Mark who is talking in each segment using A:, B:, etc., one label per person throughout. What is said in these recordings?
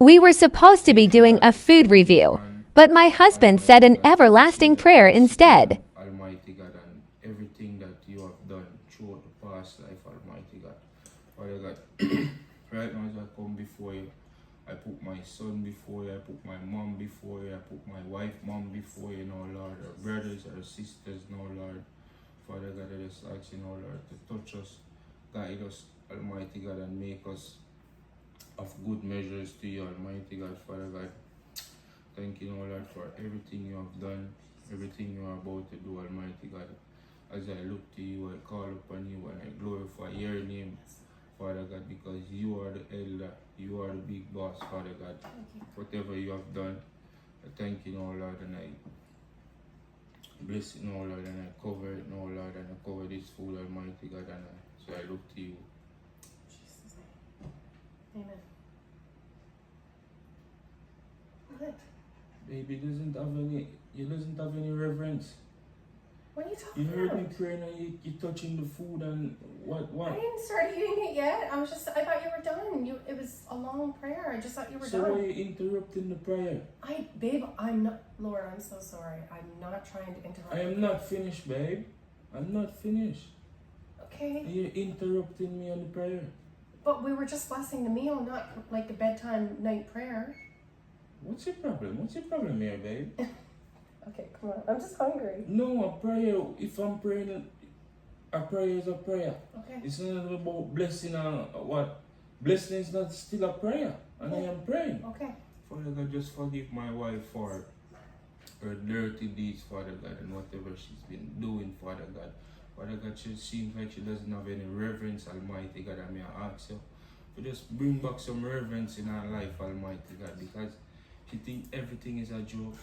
A: We were supposed to be doing a food review, but my husband said an everlasting prayer instead.
B: Almighty God, and everything that you have done throughout the past life, Almighty God. Father God, right now as I come before you, I put my son before you, I put my mom before you, I put my wife, mom before you, now Lord, our brothers, our sisters, now Lord. Father God, I just ask you, now Lord, to touch us, guide us, Almighty God, and make us of good measures to you, Almighty God, Father God. Thank you, now Lord, for everything you have done, everything you are about to do, Almighty God. As I look to you, I call upon you, and I glorify your name, Father God, because you are the elder, you are the big boss, Father God. Whatever you have done, I thank you, now Lord, and I bless it, now Lord, and I cover it, now Lord, and I cover this food, Almighty God, and so I look to you.
C: Jesus' name. Amen. What?
B: Baby doesn't have any reverence.
C: What are you talking
B: You heard
C: about?
B: me praying and you touching the food and what?
C: I didn't start eating it yet. I thought you were done. It was a long prayer. I just thought you were
B: So
C: done.
B: why are you interrupting the prayer?
C: Babe, I'm not, Lord, I'm so sorry. I'm not trying to interrupt.
B: I am not finished, babe. I'm not finished.
C: Okay,
B: You're interrupting me on the prayer.
C: but we were just blessing the meal, not like the bedtime night prayer.
B: What's your problem? What's your problem here, babe?
C: Okay, come on. I'm just hungry.
B: No, a prayer, if I'm praying, a prayer is a prayer.
C: Okay.
B: It's not about blessing or what. Blessing is not still a prayer. And I am praying.
C: Okay.
B: Father God, just forgive my wife for her dirty deeds, Father God, and whatever she's been doing, Father God. Father God, she seems like she doesn't have any reverence, Almighty God. I may ask you to just bring back some reverence in her life, Almighty God, because she thinks everything is a joke.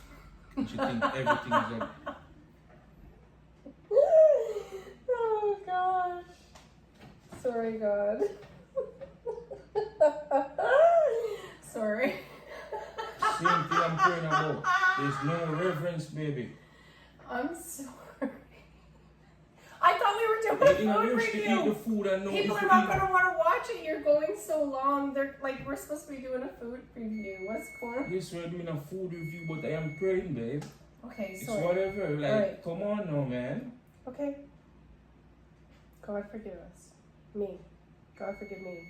B: And she thinks everything is a...
C: Oh gosh. Sorry, God. Sorry.
B: Same thing I'm praying about. There's no reverence, baby.
C: I'm sorry. I thought we were doing
B: You know,
C: a
B: you
C: food
B: used to eat the
C: review.
B: food and know
C: People
B: if
C: are
B: you
C: not
B: eat...
C: going to want to watch it. You're going so long. They're like, we're supposed to be doing a food review. What's going on?
B: Yes, we're doing a food review, but I am praying, babe.
C: Okay,
B: It's
C: sorry.
B: whatever. Like,
C: Alright.
B: come on now, man.
C: Okay. God forgive us. Me. God forgive me.